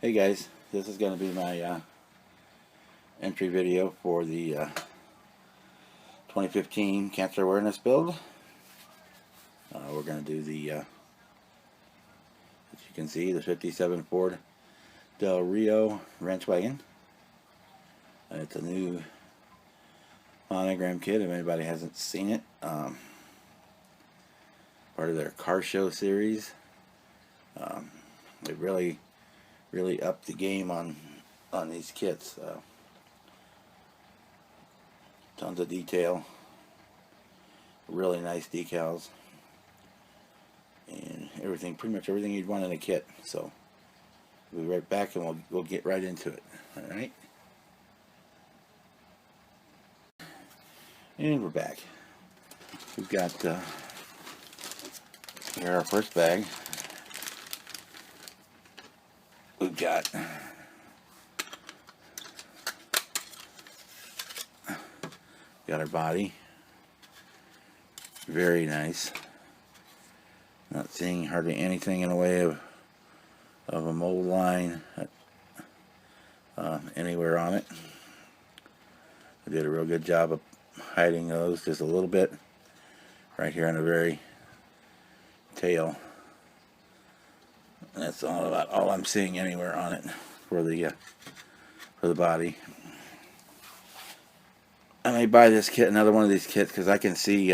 Hey guys, this is going to be my entry video for the 2015 cancer awareness build. We're going to do the, as you can see, the 57 Ford Del Rio Ranch Wagon. It's a new monogram kit if anybody hasn't seen it. Part of their car show series. They really upped the game on these kits. Tons of detail, really nice decals, and everything, pretty much everything you'd want in a kit. So we'll be right back and we'll get right into it. All right, and we're back. We've got here our first bag. We've got our body. Very nice. Not seeing hardly anything in the way of a mold line anywhere on it. I did a real good job of hiding those just a little bit right here on the very tail. And that's about all I'm seeing anywhere on it for the body. I may buy this kit, another one of these kits, because I can see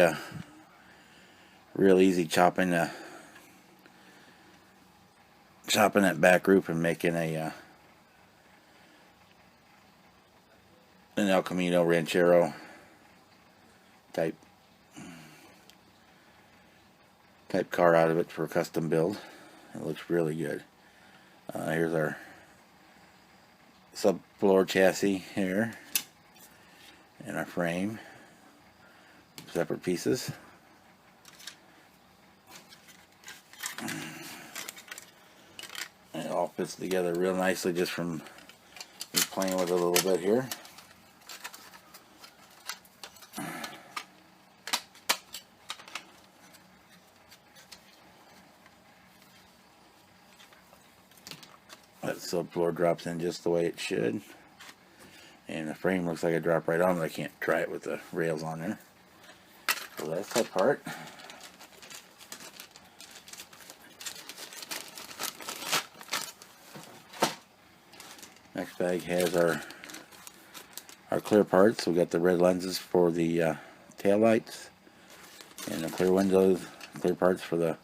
real easy chopping that back roof and making an El Camino Ranchero type car out of it for a custom build. It looks really good. Here's our subfloor chassis here, and our frame, separate pieces. And it all fits together real nicely just from me playing with it a little bit here. That subfloor drops in just the way it should. And the frame looks like it dropped right on, but I can't try it with the rails on there. So that's that part. Next bag has our clear parts. We got the red lenses for the tail lights, and the clear windows, clear parts for the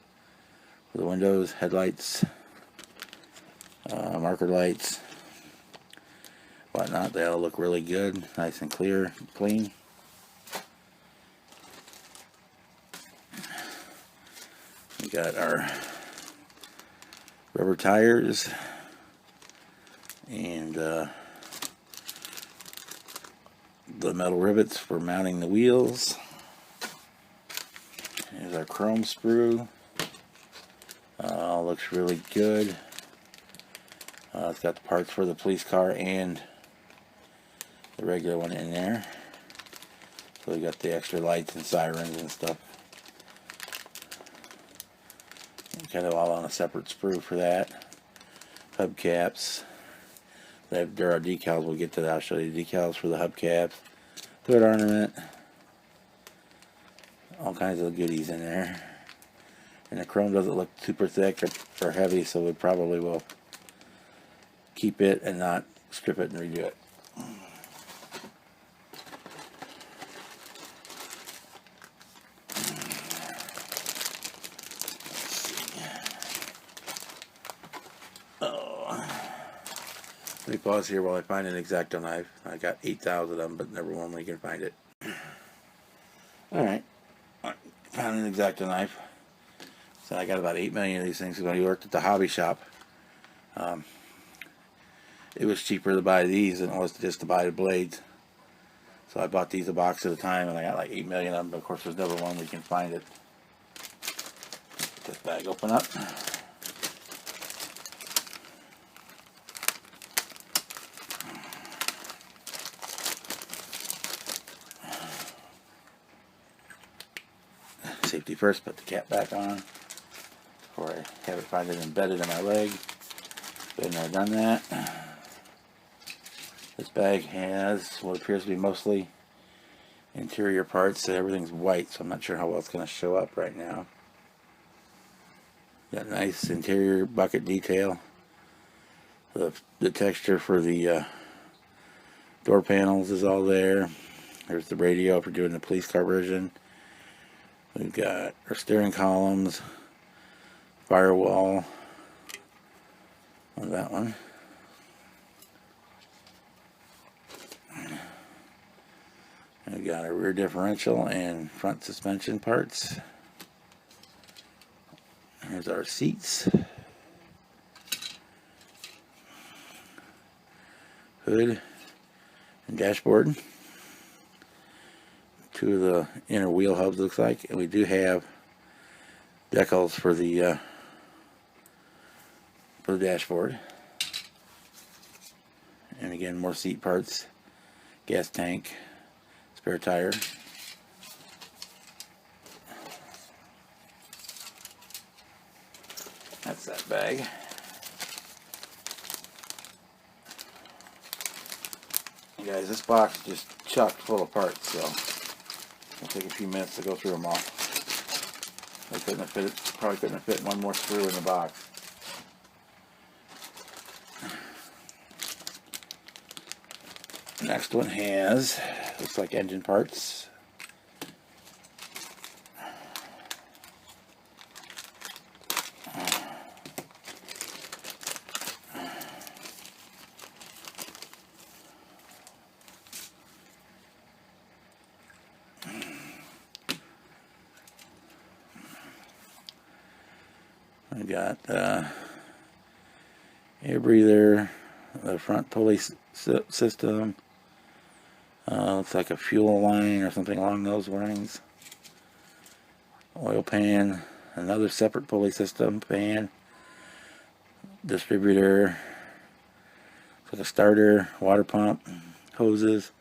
windows, headlights, marker lights, whatnot. They all look really good, nice and clear, clean. We got our rubber tires and the metal rivets for mounting the wheels. Here's our chrome sprue. Looks really good. It's got the parts for the police car and the regular one in there. So we got the extra lights and sirens and stuff. Kind of all on a separate sprue for that. Hubcaps. There are decals. We'll get to that. I'll show you the decals for the hubcaps. Hood ornament. All kinds of goodies in there. And the chrome doesn't look super thick or heavy, so we probably will keep it and not strip it and redo it. Let me pause here while I find an X-Acto knife. I got 8,000 of them, but never one where you can find it. Alright, found an X-Acto knife. So I got about 8 million of these things when he worked at the hobby shop. It was cheaper to buy these than it was just to buy the blades. So I bought these a box at a time, and I got like 8 million of them, but of course there's never one where you can find it. Get this bag open up. Safety first, put the cap back on before I have it find it embedded in my leg. Been there, done that. This bag has what appears to be mostly interior parts. So everything's white, so I'm not sure how well it's going to show up right now. Got nice interior bucket detail. The texture for the door panels is all there. There's the radio if we're doing the police car version. We've got our steering columns, firewall on that one. We've got our rear differential and front suspension parts. Here's our seats. Hood and dashboard. Two of the inner wheel hubs looks like, and we do have decals for the dashboard. And again, more seat parts, gas tank, spare tire. That's that bag. You guys, this box is just chock full of parts, so it'll take a few minutes to go through them all. I probably couldn't have fit one more screw in the box. The next one has, looks like engine parts. We got air breather, the front pulley system. Looks like a fuel line or something along those lines. Oil pan, another separate pulley system pan, distributor, like a starter, water pump, hoses.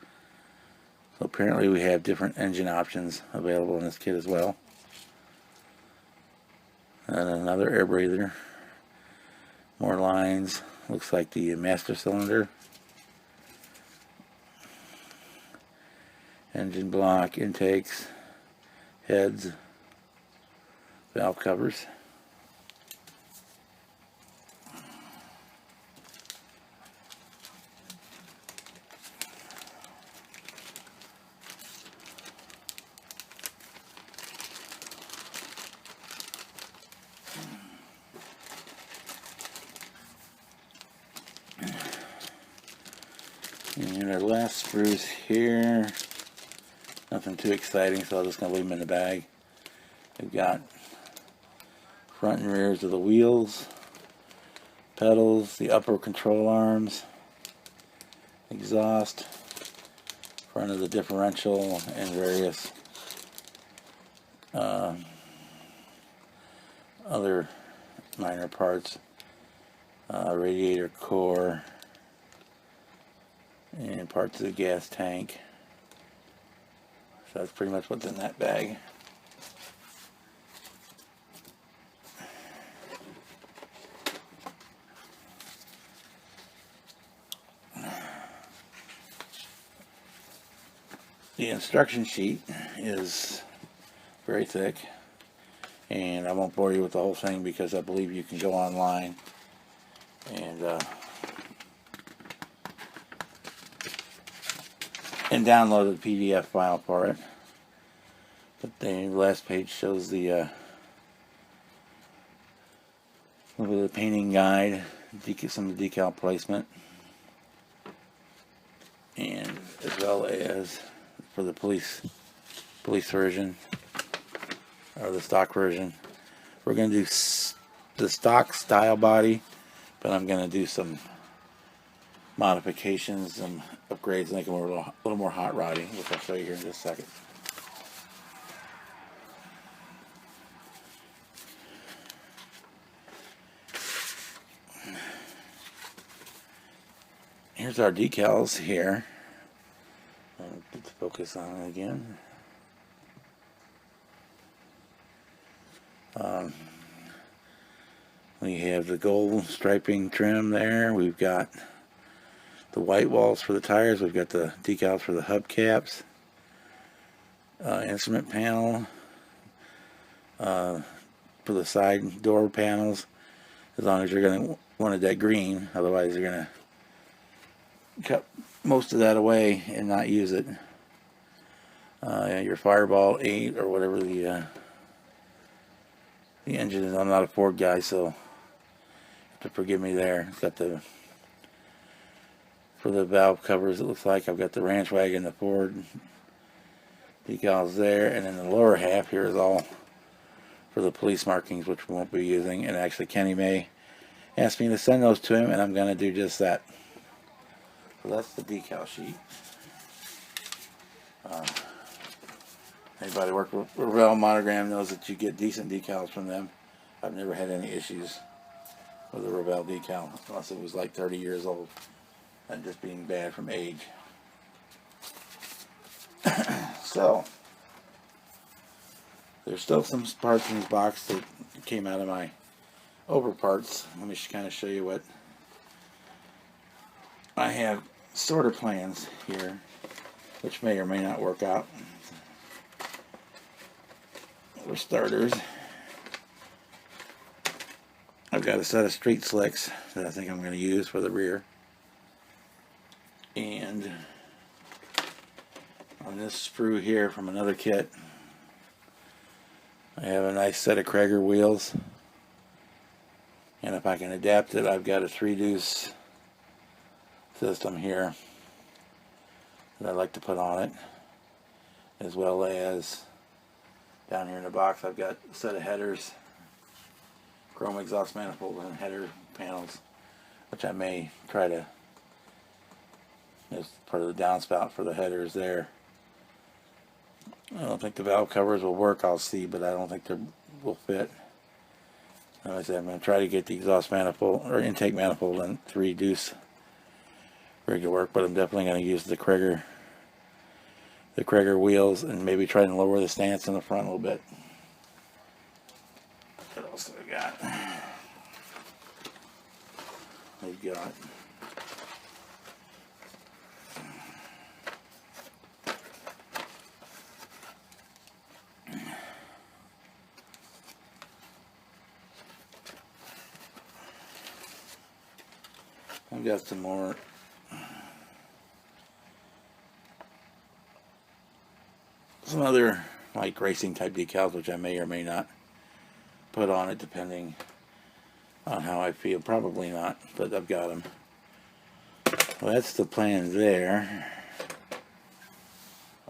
So apparently we have different engine options available in this kit as well. And another air breather, more lines, looks like the master cylinder, engine block, intakes, heads, valve covers. And our last screws here, nothing too exciting, so I'm just going to leave them in the bag. We've got front and rears of the wheels, pedals, the upper control arms, exhaust, front of the differential, and various other minor parts, radiator core, and parts of the gas tank. So that's pretty much what's in that bag. The instruction sheet is very thick, and I won't bore you with the whole thing because I believe you can go online and download a PDF file for it. But the last page shows the painting guide, some of the decal placement, and as well as for the police version or the stock version. We're going to do the stock style body, but I'm going to do some modifications and upgrades and make them a little more hot rodding, which I'll show you here in just a second. Here's our decals here. Let's focus on it again. We have the gold striping trim there. We've got the white walls for the tires. We've got the decals for the hubcaps. Instrument panel for the side door panels. As long as you're going to want that green. Otherwise you're going to cut most of that away and not use it. Your Fireball 8 or whatever the engine is. I'm not a Ford guy, so you have to forgive me there. It's got the, for the valve covers, it looks like I've got the ranch wagon, the Ford decals there, and then the lower half here is all for the police markings, which we won't be using. And actually Kenny May asked me to send those to him, and I'm going to do just that. So that's the decal sheet. Anybody work with Revell Monogram knows that you get decent decals from them. I've never had any issues with a Revell decal, unless it was like 30 years old and just being bad from age. So, there's still some parts in this box that came out of my over parts. Let me kind of show you what I have sort of plans here, which may or may not work out. For starters, I've got a set of street slicks that I think I'm going to use for the rear. And on this sprue here from another kit, I have a nice set of Krager wheels. And if I can adapt it, I've got a 3-deuce system here that I like to put on it, as well as down here in the box I've got a set of headers, chrome exhaust manifold and header panels, which I may try to, as part of the downspout for the headers there. I don't think the valve covers will work, I'll see, but I don't think they will fit. Like I said, I'm going to try to get the exhaust manifold or intake manifold and 3-deuce rig to work, but I'm definitely going to use the Krager wheels and maybe try and lower the stance in the front a little bit. What else do we got? We've got some more other like racing type decals, which I may or may not put on it depending on how I feel. Probably not, but I've got them. Well, that's the plan there.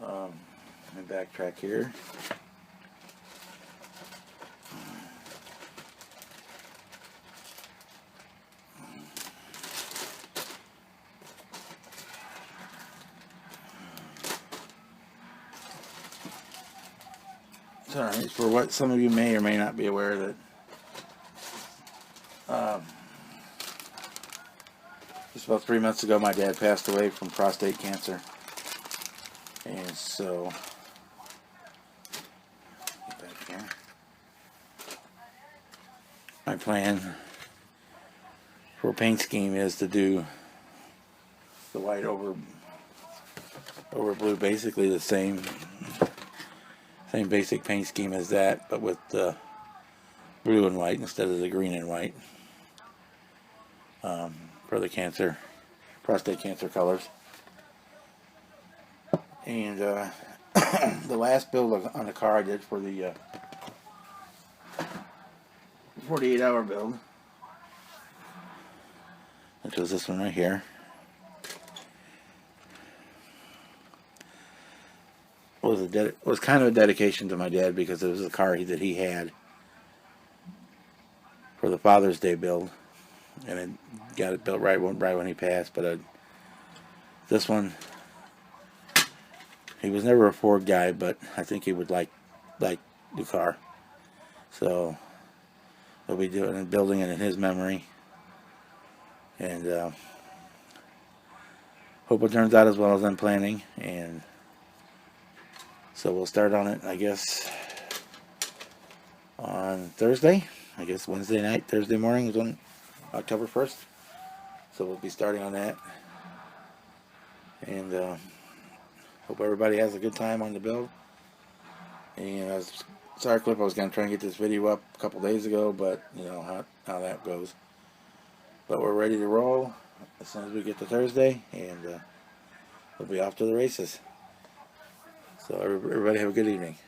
Let me backtrack here. Sorry, for what some of you may or may not be aware that just about 3 months ago my dad passed away from prostate cancer, and so get back here. My plan for a paint scheme is to do the white over blue, basically the same basic paint scheme as that, but with the blue and white instead of the green and white for the prostate cancer colors. And the last build on the car I did for the 48-hour build, which was this one right here, was kind of a dedication to my dad, because it was a car that he had for the Father's Day build, and it got it built right when he passed. But this one, he was never a Ford guy, but I think he would like the car, so we'll be building it in his memory, and hope it turns out as well as I'm planning. And so we'll start on it, I guess, on Thursday. I guess Wednesday night, Thursday morning is on October 1st. So we'll be starting on that. And hope everybody has a good time on the build. And sorry, Clip, I was going to try and get this video up a couple days ago, but you know how that goes. But we're ready to roll as soon as we get to Thursday, and we'll be off to the races. So everybody have a good evening.